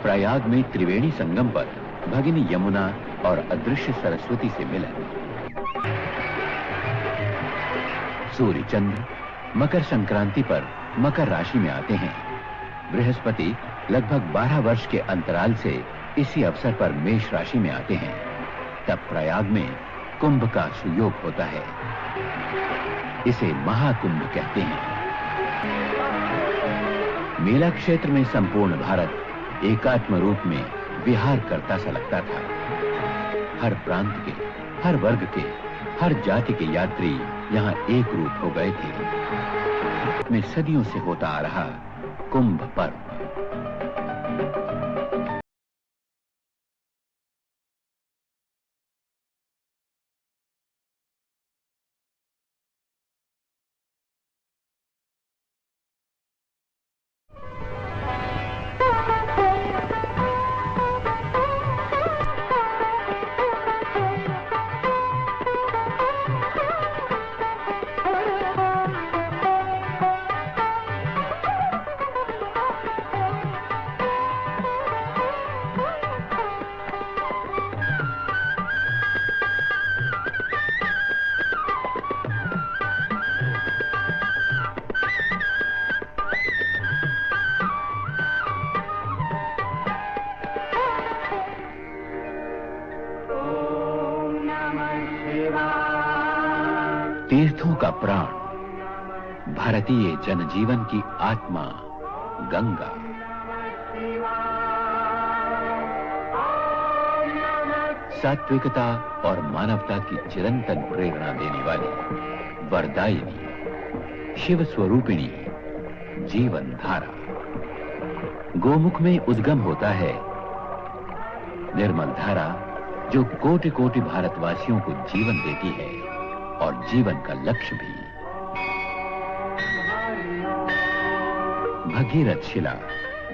प्रयाग में त्रिवेणी संगम पर भगिनी यमुना और अदृश्य सरस्वती से मिलन। सूर्य चंद्र मकर संक्रांति पर मकर राशि में आते हैं। बृहस्पति लगभग 12 वर्ष के अंतराल से इसी अवसर पर मेष राशि में आते हैं। तब प्रयाग में कुंभ का सुयोग होता है। इसे महाकुंभ कहते हैं। मेला क्षेत्र में संपूर्ण भारत एकात्म रूप में विहार करता सा लगता था। हर प्रांत के, हर वर्ग के, हर जाति के यात्री यहां एक रूप हो गए थे। में सदियों से होता आ रहा कुंभ पर्व। तीर्थों का प्राण, भारतीय जनजीवन की आत्मा गंगा। सात्विकता और मानवता की चिरंतन प्रेरणा देने वाली वरदायिनी, शिव स्वरूपिणी जीवन धारा। गोमुख में उद्गम होता है निर्मल धारा, जो कोटि कोटि भारतवासियों को जीवन देती है और जीवन का लक्ष्य भी। भगीरथ शिला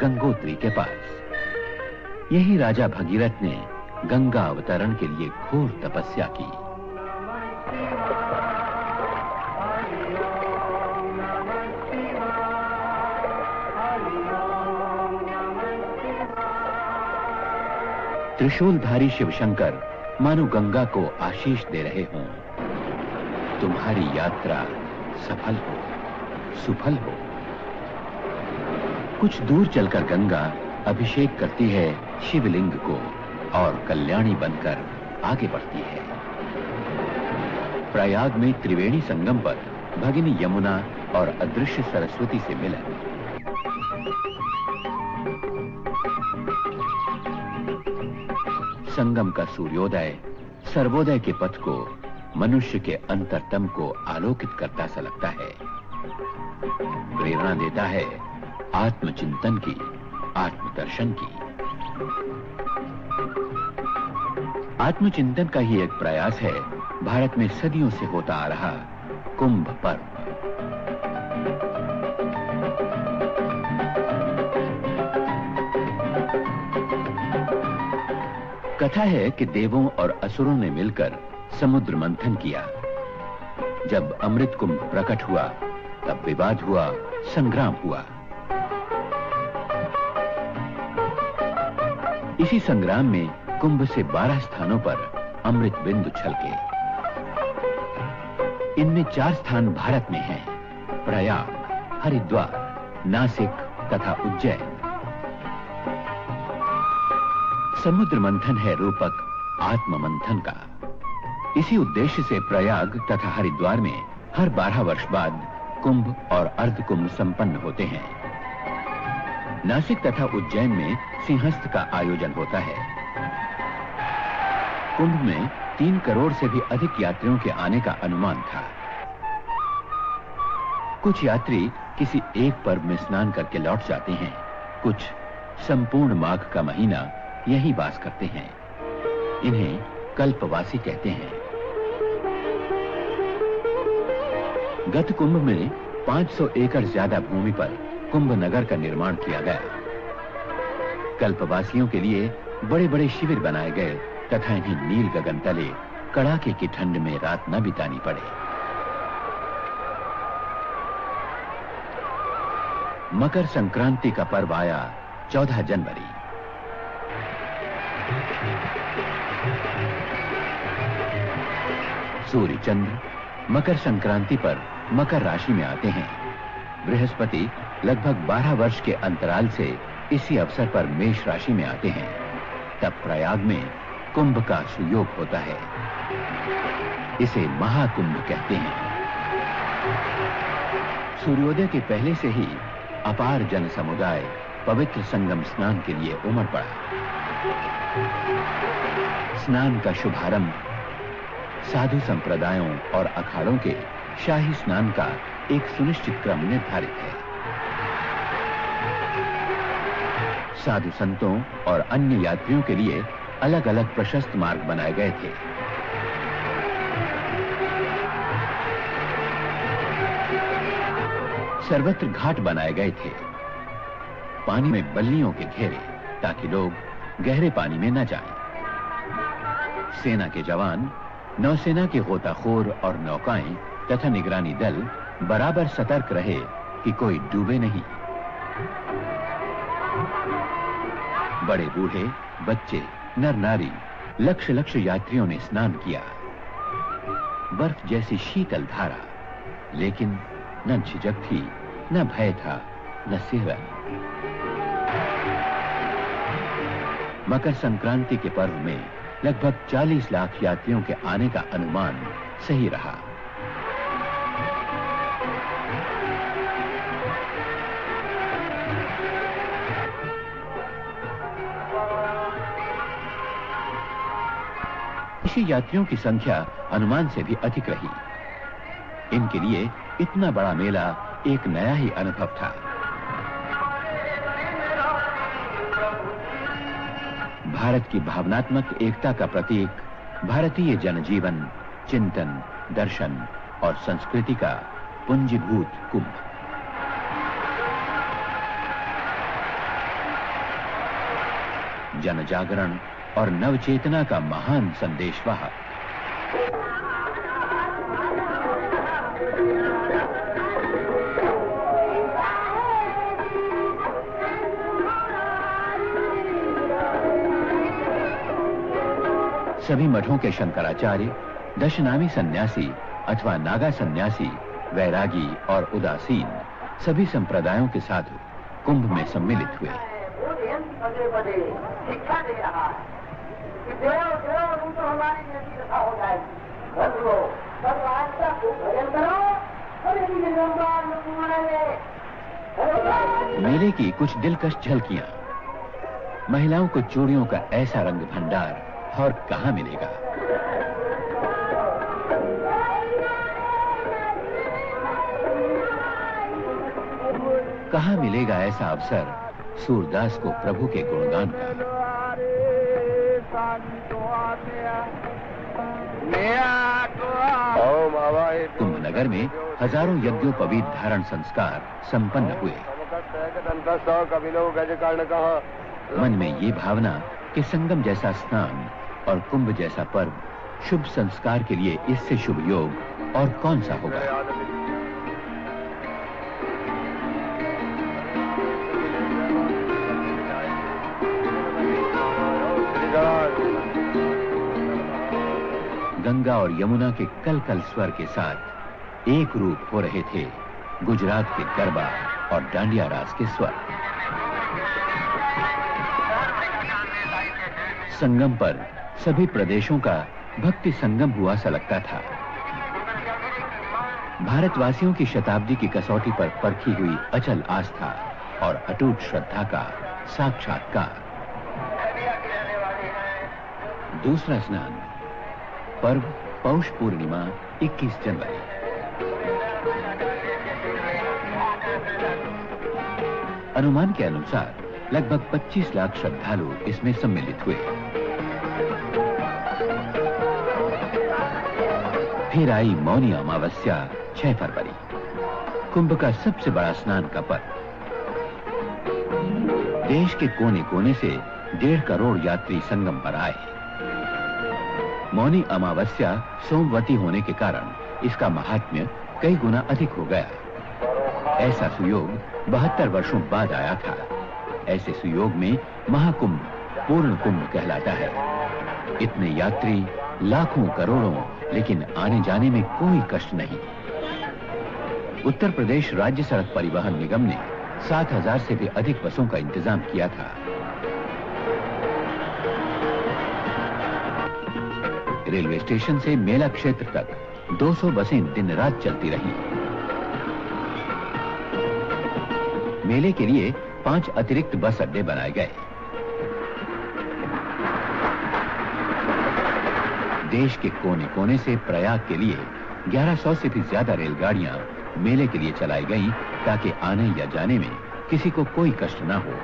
गंगोत्री के पास। यही राजा भगीरथ ने गंगा अवतरण के लिए घोर तपस्या की। त्रिशूलधारी शिवशंकर मानो गंगा को आशीष दे रहे हों, तुम्हारी यात्रा सफल हो, सुफल हो। कुछ दूर चलकर गंगा अभिषेक करती है शिवलिंग को और कल्याणी बनकर आगे बढ़ती है। प्रयाग में त्रिवेणी संगम पर भगिनी यमुना और अदृश्य सरस्वती से मिलन। संगम का सूर्योदय सर्वोदय के पथ को, मनुष्य के अंतरतम को आलोकित करता सा लगता है। प्रेरणा देता है आत्मचिंतन की, आत्मदर्शन की। आत्मचिंतन का ही एक प्रयास है भारत में सदियों से होता आ रहा कुंभ पर्व। कथा है कि देवों और असुरों ने मिलकर समुद्र मंथन किया। जब अमृत कुंभ प्रकट हुआ तब विवाद हुआ, संग्राम हुआ। इसी संग्राम में कुंभ से 12 स्थानों पर अमृत बिंदु छलके। इनमें 4 स्थान भारत में हैं: प्रयाग, हरिद्वार, नासिक तथा उज्जैन। समुद्र मंथन है रूपक आत्म मंथन का। इसी उद्देश्य से प्रयाग तथा हरिद्वार में हर 12 वर्ष बाद कुंभ और अर्ध कुंभ संपन्न होते हैं। नासिक तथा उज्जैन में सिंहस्थ का आयोजन होता है। कुंभ में 3 करोड़ से भी अधिक यात्रियों के आने का अनुमान था। कुछ यात्री किसी एक पर्व में स्नान करके लौट जाते हैं, कुछ संपूर्ण माघ का महीना यहीं वास करते हैं। इन्हें कल्पवासी कहते हैं। गत कुंभ में 500 एकड़ ज्यादा भूमि पर कुंभ नगर का निर्माण किया गया। कल्पवासियों के लिए बड़े बड़े शिविर बनाए गए तथा इन्हें नील गगन तले कड़ाके की ठंड में रात न बितानी पड़े। मकर संक्रांति का पर्व आया 14 जनवरी। सूर्य चंद्र मकर संक्रांति पर मकर राशि में आते हैं। बृहस्पति लगभग 12 वर्ष के अंतराल से इसी अवसर पर मेष राशि में आते हैं। तब प्रयाग में कुंभ का सुयोग होता है। इसे महाकुंभ कहते हैं। सूर्योदय के पहले से ही अपार जन समुदाय पवित्र संगम स्नान के लिए उमड़ पड़ा। स्नान का शुभारंभ साधु संप्रदायों और अखाड़ों के शाही स्नान का एक सुनिश्चित क्रम निर्धारित है। साधु संतों और अन्य यात्रियों के लिए अलग अलग प्रशस्त मार्ग बनाए गए थे। सर्वत्र घाट बनाए गए थे। पानी में बल्लियों के घेरे ताकि लोग गहरे पानी में न जाएं। सेना के जवान, नौसेना के गोताखोर और नौकाएं तथा निगरानी दल बराबर सतर्क रहे कि कोई डूबे नहीं। बड़े बूढ़े, बच्चे, नर नारी, लक्ष यात्रियों ने स्नान किया। बर्फ जैसी शीतल धारा, लेकिन न झिझक थी, न भय था, न सिहरन। मकर संक्रांति के पर्व में लगभग 40 लाख यात्रियों के आने का अनुमान सही रहा। इसी यात्रियों की संख्या अनुमान से भी अधिक रही। इनके लिए इतना बड़ा मेला एक नया ही अनुभव था। भारत की भावनात्मक एकता का प्रतीक, भारतीय जनजीवन, चिंतन, दर्शन और संस्कृति का पुंजीभूत कुंभ। जनजागरण और नवचेतना का महान संदेशवाहक। सभी मठों के शंकराचार्य, दशनामी सन्यासी अथवा नागा सन्यासी, वैरागी और उदासीन सभी संप्रदायों के साधु कुंभ में सम्मिलित हुए। शिक्षा दे रहा है कि देव तो हमारी जैसी कथा हो जाएगी। मेले की कुछ दिलकश झलकियां। महिलाओं को चूड़ियों का ऐसा रंग भंडार और कहां मिलेगा। कहां मिलेगा ऐसा अवसर सूरदास को प्रभु के गुणगान का। कुंभ नगर में हजारों यज्ञोपवीत धारण संस्कार संपन्न हुए। मन में ये भावना कि संगम जैसा स्नान और कुंभ जैसा पर्व शुभ संस्कार के लिए इससे शुभ योग और कौन सा होगा। गंगा और यमुना के कल कल स्वर के साथ एक रूप हो रहे थे गुजरात के गरबा और डांडिया रास के स्वर। संगम पर सभी प्रदेशों का भक्ति संगम हुआ सा लगता था। भारतवासियों की शताब्दी की कसौटी पर परखी हुई अचल आस्था और अटूट श्रद्धा का साक्षात्कार। दूसरा स्नान, पर्व पौष पूर्णिमा 21 जनवरी। अनुमान के अनुसार लगभग 25 लाख श्रद्धालु इसमें सम्मिलित हुए। फिर आई मौनी अमावस्या 6 फरवरी, कुंभ का सबसे बड़ा स्नान का पर्व। देश के कोने कोने से 1.5 करोड़ यात्री संगम पर आए। मौनी अमावस्या सोमवती होने के कारण इसका महात्म्य कई गुना अधिक हो गया। ऐसा सुयोग 72 वर्षों बाद आया था। ऐसे सुयोग में महाकुंभ पूर्ण कुंभ कहलाता है। इतने यात्री, लाखों करोड़ों, लेकिन आने जाने में कोई कष्ट नहीं। उत्तर प्रदेश राज्य सड़क परिवहन निगम ने 7,000 से भी अधिक बसों का इंतजाम किया था। रेलवे स्टेशन से मेला क्षेत्र तक 200 बसें दिन रात चलती रहीं। मेले के लिए 5 अतिरिक्त बस अड्डे बनाए गए। देश के कोने कोने से प्रयाग के लिए 1100 से भी ज्यादा रेलगाड़ियां मेले के लिए चलाई गईं, ताकि आने या जाने में किसी को कोई कष्ट ना हो।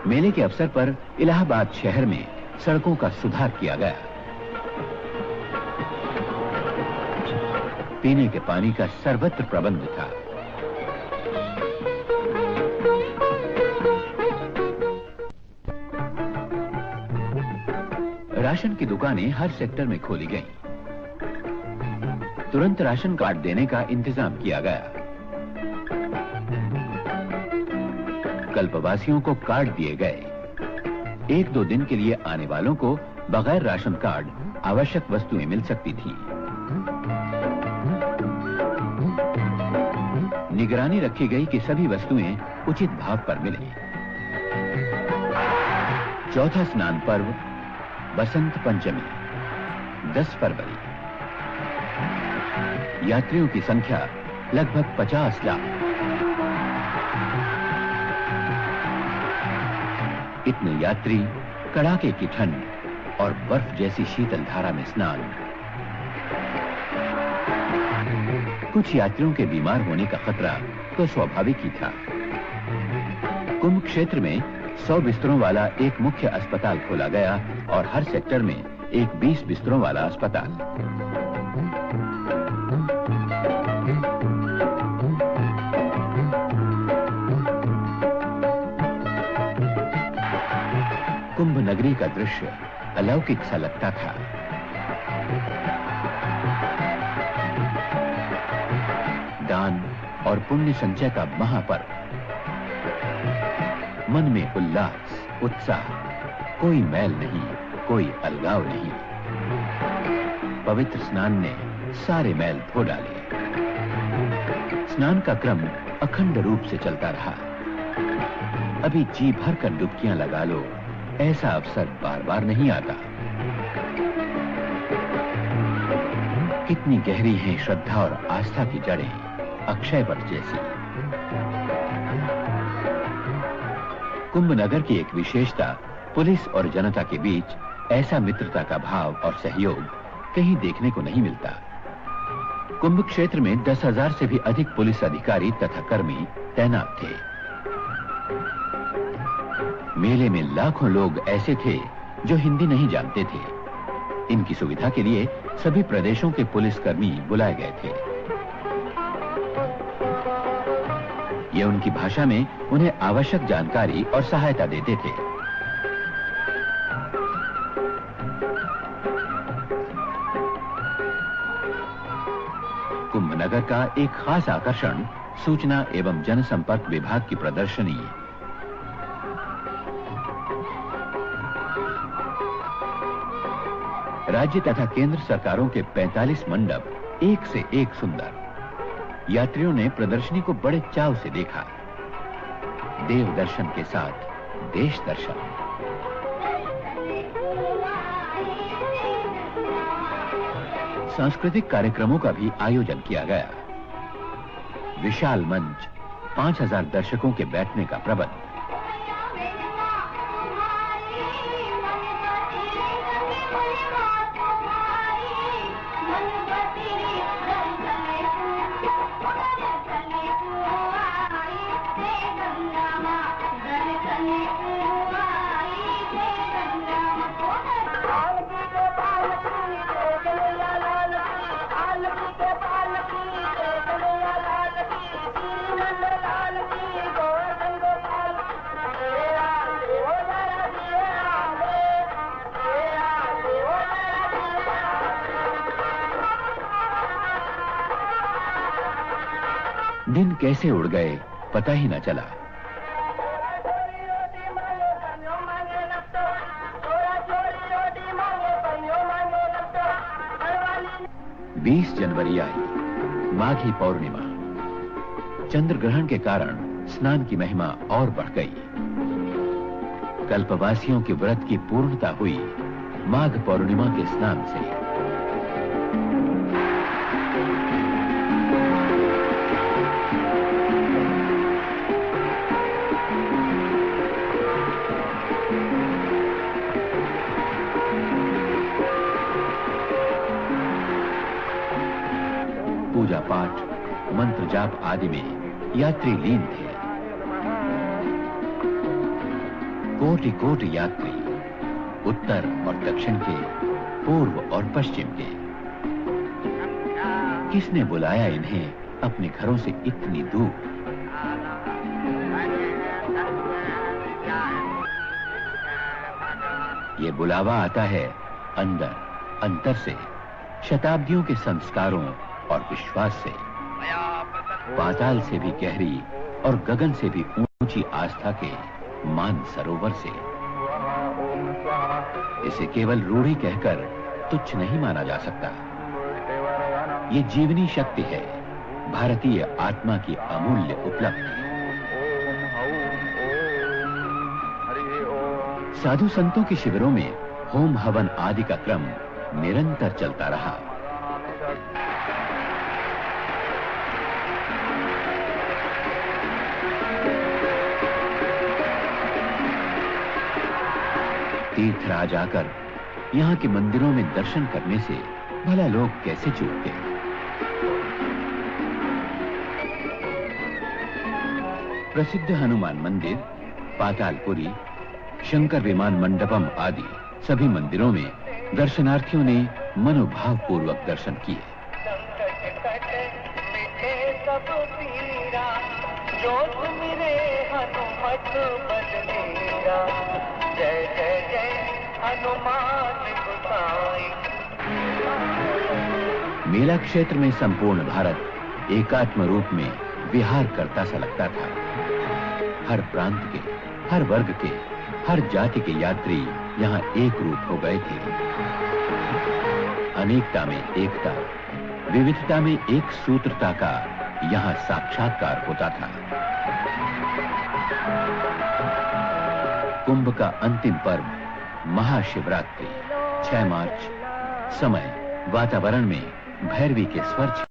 मेले के अवसर पर इलाहाबाद शहर में सड़कों का सुधार किया गया। पीने के पानी का सर्वत्र प्रबंध था। राशन की दुकानें हर सेक्टर में खोली गईं। तुरंत राशन कार्ड देने का इंतजाम किया गया। कल्पवासियों को कार्ड दिए गए। 1-2 दिन के लिए आने वालों को बगैर राशन कार्ड आवश्यक वस्तुएं मिल सकती थी। निगरानी रखी गई कि सभी वस्तुएं उचित भाव पर मिले। चौथा स्नान पर्व बसंत पंचमी 10 फरवरी। यात्रियों की संख्या लगभग 50 लाख। इतने यात्री, कड़ाके की ठंड और बर्फ जैसी शीतल धारा में स्नान। कुछ यात्रियों के बीमार होने का खतरा तो स्वाभाविक ही था। कुंभ क्षेत्र में 100 बिस्तरों वाला एक मुख्य अस्पताल खोला गया और हर सेक्टर में एक 20 बिस्तरों वाला अस्पताल। कुंभ नगरी का दृश्य अलौकिक सा लगता था। दान और पुण्य संचय का महापर्व। मन में उल्लास, उत्साह, कोई मैल नहीं, कोई अलगाव नहीं। पवित्र स्नान ने सारे मैल धो डाले। स्नान का क्रम अखंड रूप से चलता रहा। अभी जी भर कर डुबकियां लगा लो, ऐसा अवसर बार बार नहीं आता। कितनी गहरी हैं श्रद्धा और आस्था की जड़ें, अक्षय वट जैसी। कुंभ नगर की एक विशेषता, पुलिस और जनता के बीच ऐसा मित्रता का भाव और सहयोग कहीं देखने को नहीं मिलता। कुंभ क्षेत्र में 10,000 से भी अधिक पुलिस अधिकारी तथा कर्मी तैनात थे। मेले में लाखों लोग ऐसे थे जो हिंदी नहीं जानते थे। इनकी सुविधा के लिए सभी प्रदेशों के पुलिसकर्मी बुलाए गए थे। ये उनकी भाषा में उन्हें आवश्यक जानकारी और सहायता देते थे। कुंभ नगर का एक खास आकर्षण सूचना एवं जनसंपर्क विभाग की प्रदर्शनी। राज्य तथा केंद्र सरकारों के 45 मंडप एक से एक सुंदर। यात्रियों ने प्रदर्शनी को बड़े चाव से देखा। देव दर्शन के साथ देश दर्शन। सांस्कृतिक कार्यक्रमों का भी आयोजन किया गया। विशाल मंच, 5,000 दर्शकों के बैठने का प्रबंध। दिन कैसे उड़ गए पता ही न चला। 20 जनवरी आई, माघी पौर्णिमा। चंद्र ग्रहण के कारण स्नान की महिमा और बढ़ गई। कल्पवासियों के व्रत की पूर्णता हुई माघ पौर्णिमा के स्नान से। पूजा पाठ, मंत्र जाप आदि में यात्री लीन थे। कोटि कोटि यात्री उत्तर और दक्षिण के, पूर्व और पश्चिम के। किसने बुलाया इन्हें अपने घरों से इतनी दूर? ये बुलावा आता है अंदर, अंतर से, शताब्दियों के संस्कारों और विश्वास से, पाताल से भी गहरी और गगन से भी ऊंची आस्था के मान सरोवर से। इसे केवल रूढ़ी कहकर तुच्छ नहीं माना जा सकता। ये जीवनी शक्ति है, भारतीय आत्मा की अमूल्य उपलब्धि। साधु संतों के शिविरों में होम हवन आदि का क्रम निरंतर चलता रहा। तीर्थराज आकर यहां के मंदिरों में दर्शन करने से भला लोग कैसे चूकते? प्रसिद्ध हनुमान मंदिर, पातालपुरी, शंकर विमान मंडपम आदि सभी मंदिरों में दर्शनार्थियों ने मनोभाव पूर्वक दर्शन किए। जय जय जय हनुमान गोसाई। मेला क्षेत्र में संपूर्ण भारत एकात्म रूप में विहार करता सा लगता था। हर प्रांत के, हर वर्ग के, हर जाति के यात्री यहाँ एक रूप हो गए थे। अनेकता में एकता, विविधता में एक सूत्रता का यहाँ साक्षात्कार होता था। कुंभ का अंतिम पर्व महाशिवरात्रि 6 मार्च। समय वातावरण में भैरवी के स्वर